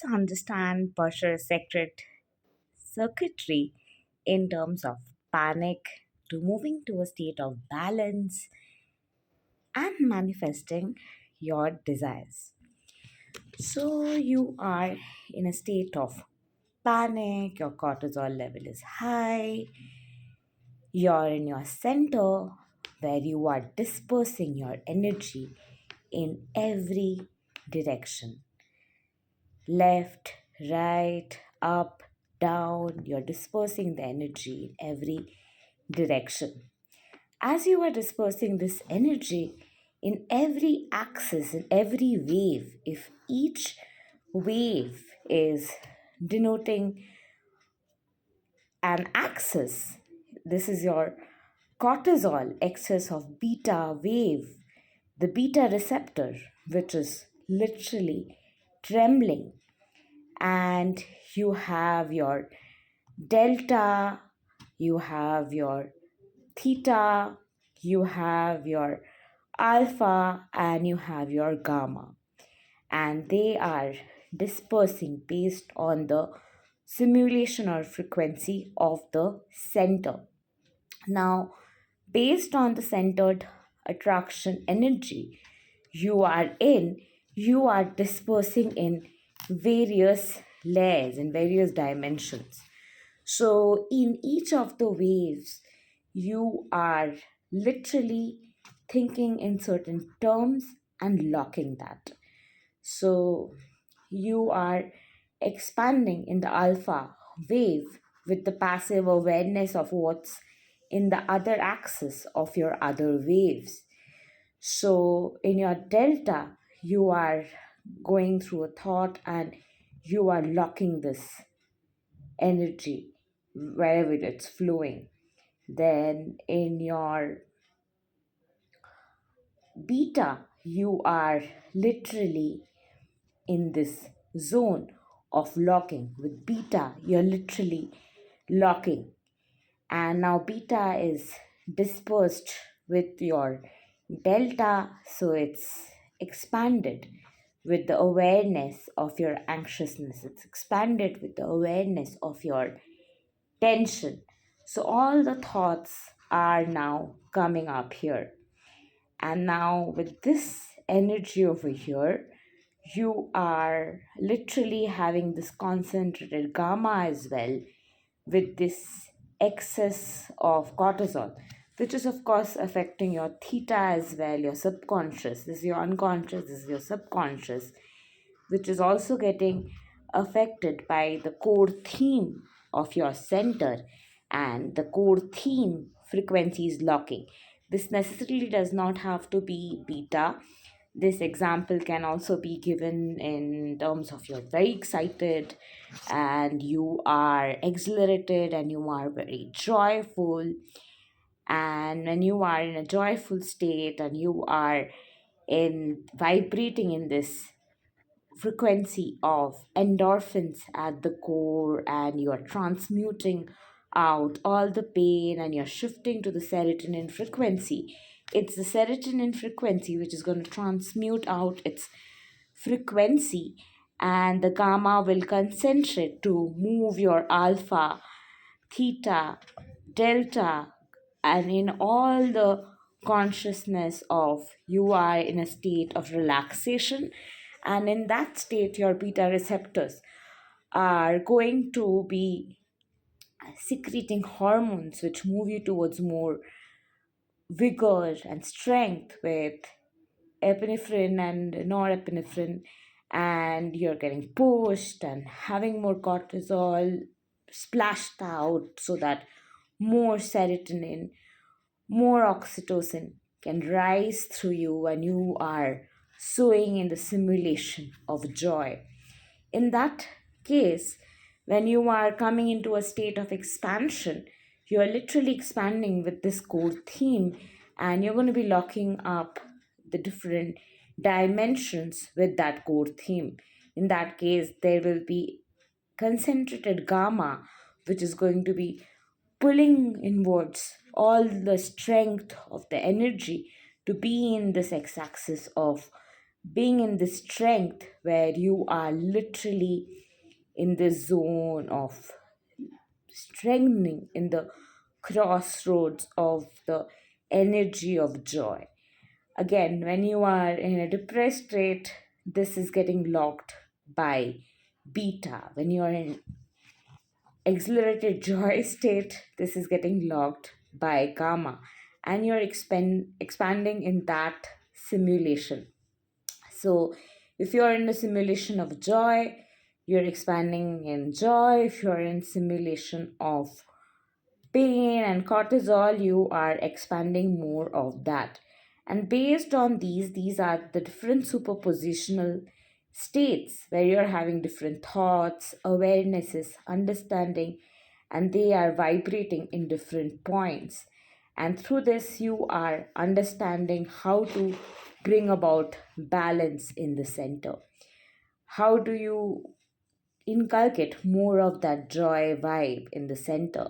Let's understand Bashar's circuitry in terms of panic to moving to a state of balance and manifesting your desires. So, you are in a state of panic, your cortisol level is high, you're in your center where you are dispersing your energy in every direction, left, right, up, down. You're dispersing the energy in every direction. As you are dispersing this energy in every axis, in every wave, if each wave is denoting an axis, this is your cortisol excess of beta wave, the beta receptor, which is literally trembling, and you have your delta, you have your theta, you have your alpha, and you have your gamma. And they are dispersing based on the simulation or frequency of the center. Now, based on the centered attraction energy you are in, you are dispersing in various layers, in various dimensions. So, in each of the waves, you are literally thinking in certain terms and locking that. So, you are expanding in the alpha wave with the passive awareness of what's in the other axis of your other waves. So, in your delta, you are going through a thought and you are locking this energy wherever it's flowing. Then, in your beta, you are literally in this zone of locking. With beta, you're literally locking. And now beta is dispersed with your delta, so it's expanded with the awareness of your anxiousness, it's expanded with the awareness of your tension. So all the thoughts are now coming up here. And now, with this energy over here, you are literally having this concentrated gamma as well with this excess of cortisol, which is, of course, affecting your theta as well, your subconscious. This is your unconscious, this is your subconscious, which is also getting affected by the core theme of your center, and the core theme frequency is locking. This necessarily does not have to be beta. This example can also be given in terms of you're very excited and you are exhilarated and you are very joyful. And when you are in a joyful state and you are in vibrating in this frequency of endorphins at the core, and you are transmuting out all the pain and you're shifting to the serotonin frequency. It's the serotonin frequency which is going to transmute out its frequency, and the gamma will concentrate to move your alpha, theta, delta, and in all the consciousness of you are in a state of relaxation. And in that state, your beta receptors are going to be secreting hormones which move you towards more vigor and strength with epinephrine and norepinephrine, and you're getting pushed and having more cortisol splashed out so that more serotonin, more oxytocin can rise through you and you are sowing in the simulation of joy. In that case, when you are coming into a state of expansion, you are literally expanding with this core theme, and you're going to be locking up the different dimensions with that core theme. In that case, there will be concentrated gamma, which is going to be pulling inwards all the strength of the energy to be in this x axis of being in this strength where you are literally in this zone of strengthening in the crossroads of the energy of joy. Again, when you are in a depressed state, this is getting locked by beta. When you are in exhilarated joy state, this is getting locked by gamma, and you're expanding in that simulation. So, if you're in a simulation of joy, you're expanding in joy. If you're in simulation of pain and cortisol, you are expanding more of that. And based on these are the different superpositional states where you're having different thoughts, awarenesses, understanding, and they are vibrating in different points. And through this, you are understanding how to bring about balance in the center. How do you inculcate more of that joy vibe in the center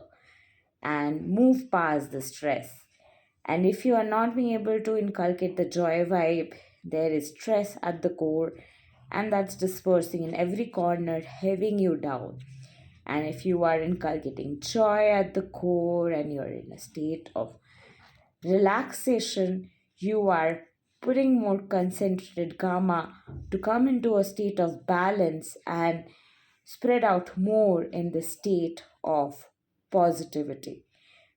and move past the stress? And if you are not being able to inculcate the joy vibe, there is stress at the core, and that's dispersing in every corner, having you down. And if you are inculcating joy at the core and you're in a state of relaxation, you are putting more concentrated gamma to come into a state of balance and spread out more in the state of positivity.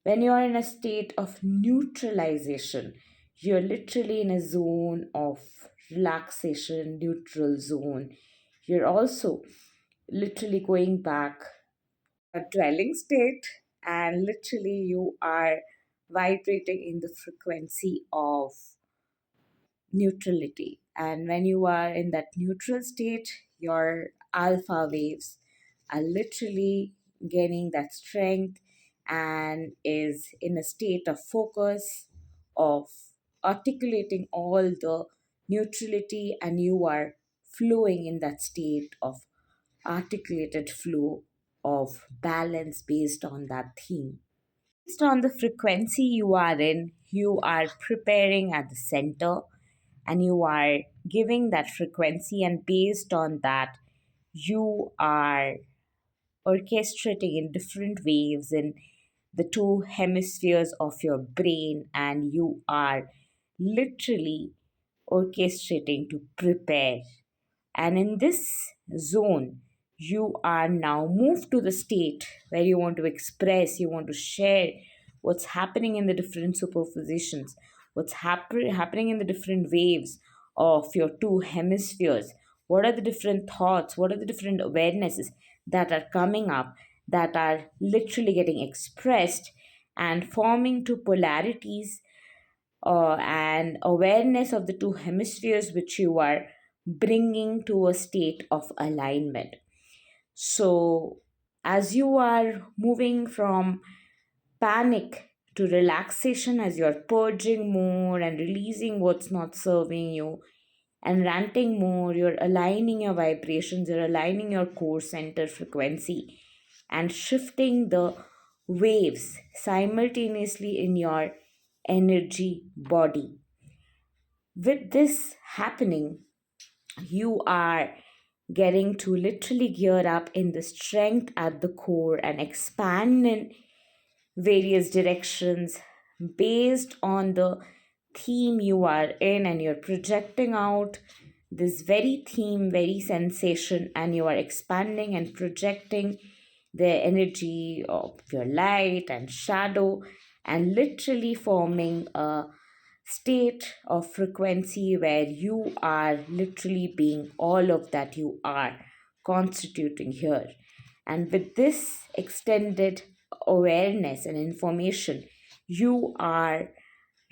When you are in a state of neutralization, you're literally in a zone of relaxation, neutral zone. You're also literally going back a dwelling state, and literally you are vibrating in the frequency of neutrality. And when you are in that neutral state, your alpha waves are literally gaining that strength and is in a state of focus, of articulating all the neutrality, and you are flowing in that state of articulated flow of balance based on that theme. Based on the frequency you are in, you are preparing at the center and you are giving that frequency, and based on that, you are orchestrating in different waves in the two hemispheres of your brain, and you are literally orchestrating to prepare. And in this zone, you are now moved to the state where you want to express, you want to share what's happening in the different superpositions, what's happening in the different waves of your two hemispheres. What are the different thoughts? What are the different awarenesses that are coming up, that are literally getting expressed and forming two polarities and awareness of the two hemispheres which you are bringing to a state of alignment. So, as you are moving from panic to relaxation, as you're purging more and releasing what's not serving you and ranting more, you're aligning your vibrations, you're aligning your core center frequency and shifting the waves simultaneously in your energy body. With this happening, you are getting to literally gear up in the strength at the core and expand in various directions based on the theme you are in, and you're projecting out this very theme, very sensation, and you are expanding and projecting the energy of your light and shadow and literally forming a state of frequency where you are literally being all of that you are constituting here. And with this extended awareness and information, you are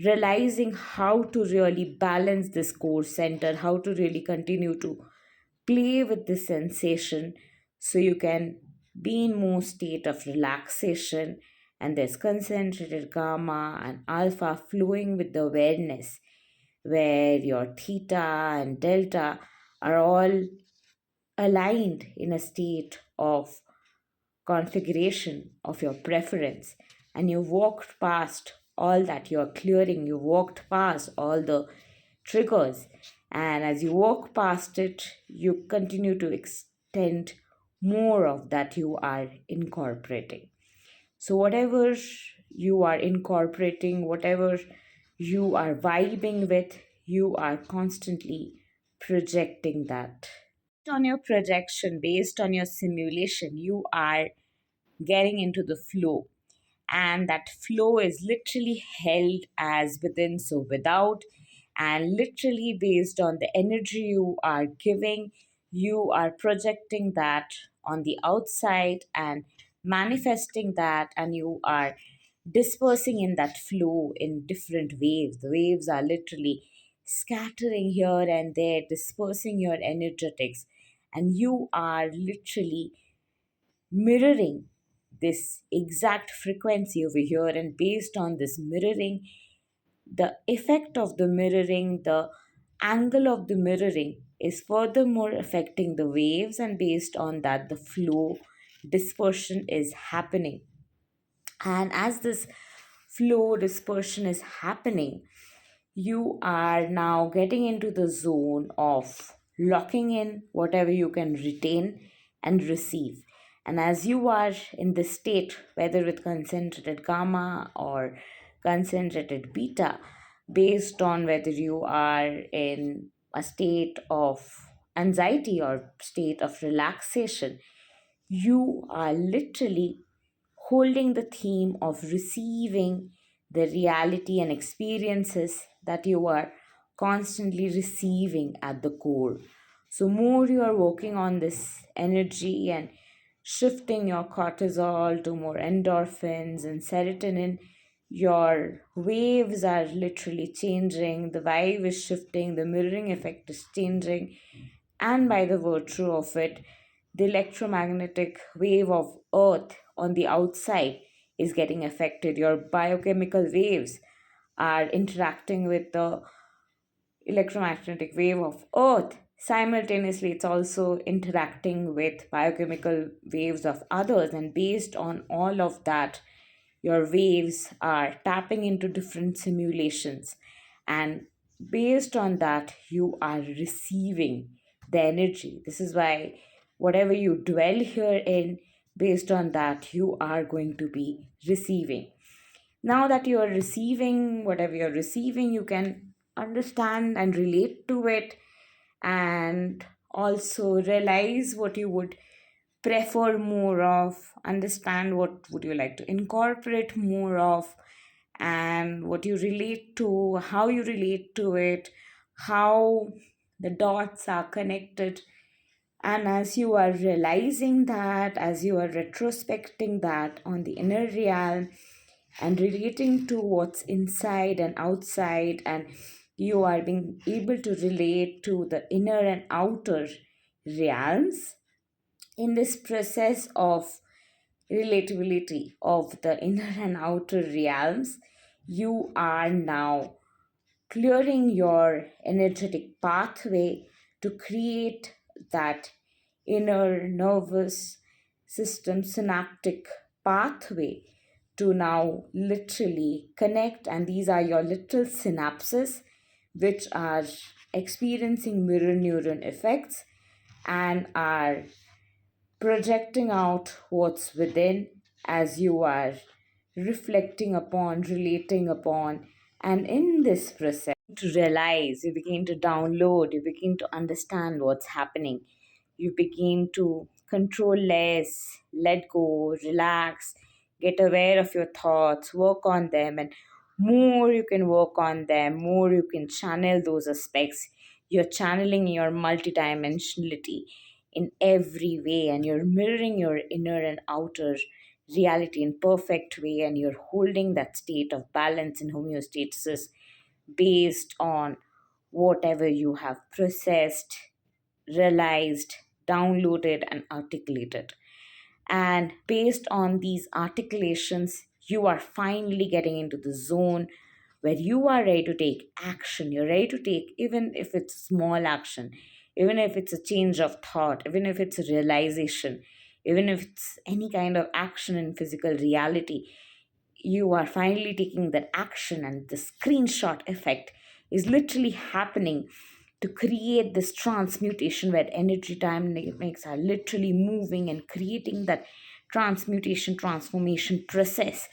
realizing how to really balance this core center, how to really continue to play with the sensation so you can be in more state of relaxation, and there's concentrated gamma and alpha flowing with the awareness where your theta and delta are all aligned in a state of configuration of your preference, and you walked past all that you're clearing, you walked past all the triggers, And as you walk past it, you continue to extend more of that you are incorporating. So, whatever you are incorporating, whatever you are vibing with, you are constantly projecting that. On your projection, based on your simulation, you are getting into the flow, and that flow is literally held as within so without, and literally based on the energy you are giving, you are projecting that on the outside and manifesting that, and you are dispersing in that flow in different waves. The waves are literally scattering here and there, dispersing your energetics, and you are literally mirroring this exact frequency over here. And based on this mirroring, the effect of the mirroring, the angle of the mirroring is furthermore affecting the waves, and based on that, the flow dispersion is happening. And as this flow dispersion is happening, you are now getting into the zone of locking in whatever you can retain and receive. And as you are in this state, whether with concentrated gamma or concentrated beta, based on whether you are in a state of anxiety or state of relaxation, you are literally holding the theme of receiving the reality and experiences that you are constantly receiving at the core. So, more you are working on this energy and shifting your cortisol to more endorphins and serotonin, your waves are literally changing, the vibe is shifting, the mirroring effect is changing, and by the virtue of it, the electromagnetic wave of earth on the outside is getting affected. Your biochemical waves are interacting with the electromagnetic wave of earth. Simultaneously, it's also interacting with biochemical waves of others, and based on all of that, your waves are tapping into different simulations, and based on that, you are receiving the energy. This is why whatever you dwell here in, based on that, you are going to be receiving. Now that you are receiving whatever you're receiving, you can understand and relate to it, and also realize what you would prefer more of, understand what would you like to incorporate more of, and what you relate to, how you relate to it, how the dots are connected. And as you are realizing that, as you are retrospecting that on the inner realm and relating to what's inside and outside, and you are being able to relate to the inner and outer realms, in this process of relatability of the inner and outer realms, you are now clearing your energetic pathway to create that inner nervous system synaptic pathway to now literally connect. And these are your little synapses which are experiencing mirror neuron effects and are projecting out what's within as you are reflecting upon, relating upon. And in this process, to realize, you begin to download, you begin to understand what's happening. You begin to control less, let go, relax, get aware of your thoughts, work on them, and more you can work on them, more you can channel those aspects. You're channeling your multidimensionality in every way, and you're mirroring your inner and outer reality in perfect way, and you're holding that state of balance and homeostasis based on whatever you have processed, realized, downloaded, and articulated. And based on these articulations, you are finally getting into the zone where you are ready to take action. You're ready to take, even if it's small action, even if it's a change of thought, even if it's a realization, even if it's any kind of action in physical reality, you are finally taking that action, and the screenshot effect is literally happening to create this transmutation where energy dynamics are literally moving and creating that transmutation transformation process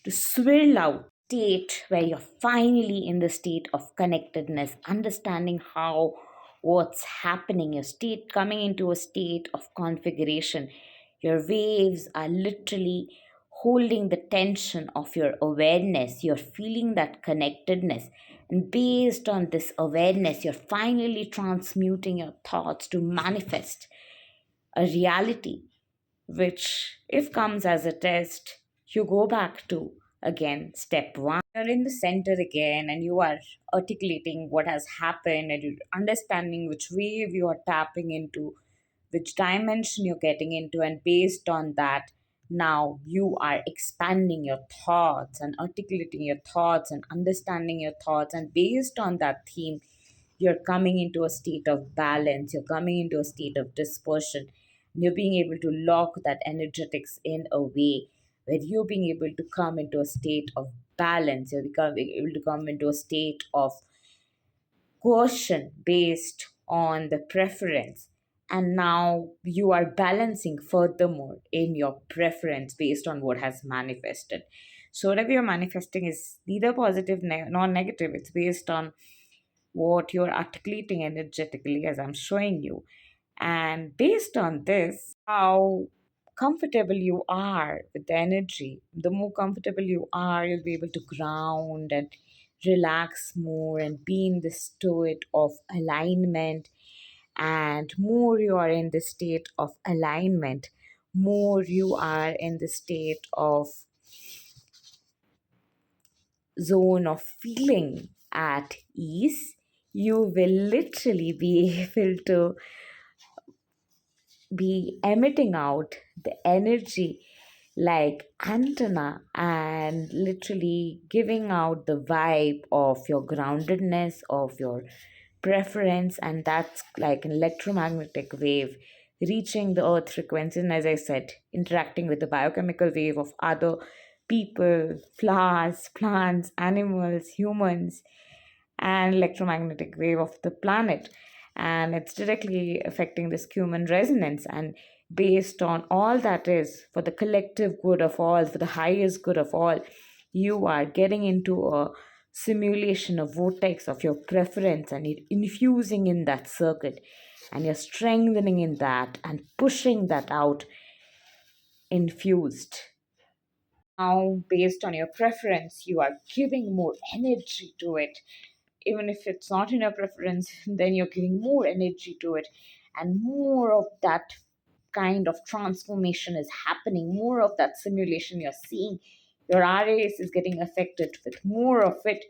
to swirl out state where you're finally in the state of connectedness, understanding how what's happening, your state coming into a state of configuration. Your waves are literally holding the tension of your awareness. You're feeling that connectedness. And based on this awareness, you're finally transmuting your thoughts to manifest a reality which, if comes as a test, you go back to again step one. You're in the center again and you are articulating what has happened and you're understanding which wave you are tapping into, which dimension you're getting into, and based on that, now you are expanding your thoughts and articulating your thoughts and understanding your thoughts, and based on that theme you're coming into a state of balance, you're coming into a state of dispersion, and you're being able to lock that energetics in a way where you're being able to come into a state of balance, you're becoming able to come into a state of quotient based on the preference. And now you are balancing furthermore in your preference based on what has manifested. So whatever you're manifesting is neither positive nor negative, it's based on what you're articulating energetically, as I'm showing you. And based on this, how comfortable you are with the energy, the more comfortable you are, you'll be able to ground and relax more and be in the state of alignment. And more you are in the state of alignment, more you are in the state of zone of feeling at ease, you will literally be able to be emitting out the energy like antenna and literally giving out the vibe of your groundedness, of your preference, and that's like an electromagnetic wave reaching the earth frequency, and as I said, interacting with the biochemical wave of other people, flowers, plants, animals, humans, and electromagnetic wave of the planet, and it's directly affecting this human resonance. And based on all that is for the collective good of all, for the highest good of all, you are getting into a simulation, a vortex of your preference, and you're infusing in that circuit, and you're strengthening in that and pushing that out infused. Now based on your preference you are giving more energy to it. Even if it's not in your preference, then you're giving more energy to it, and more of that kind of transformation is happening, more of that simulation you're seeing. Your RAS is getting affected with more of it,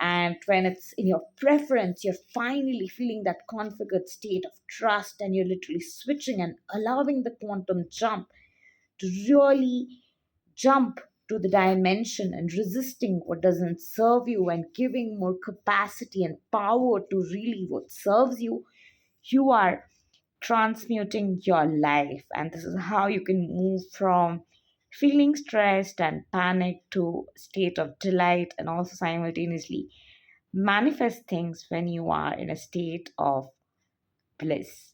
and when it's in your preference, you're finally feeling that configured state of trust, and you're literally switching and allowing the quantum jump to really jump to the dimension and resisting what doesn't serve you and giving more capacity and power to really what serves you. You are transmuting your life, and this is how you can move from feeling stressed and panic to state of delight, and also simultaneously manifest things when you are in a state of bliss.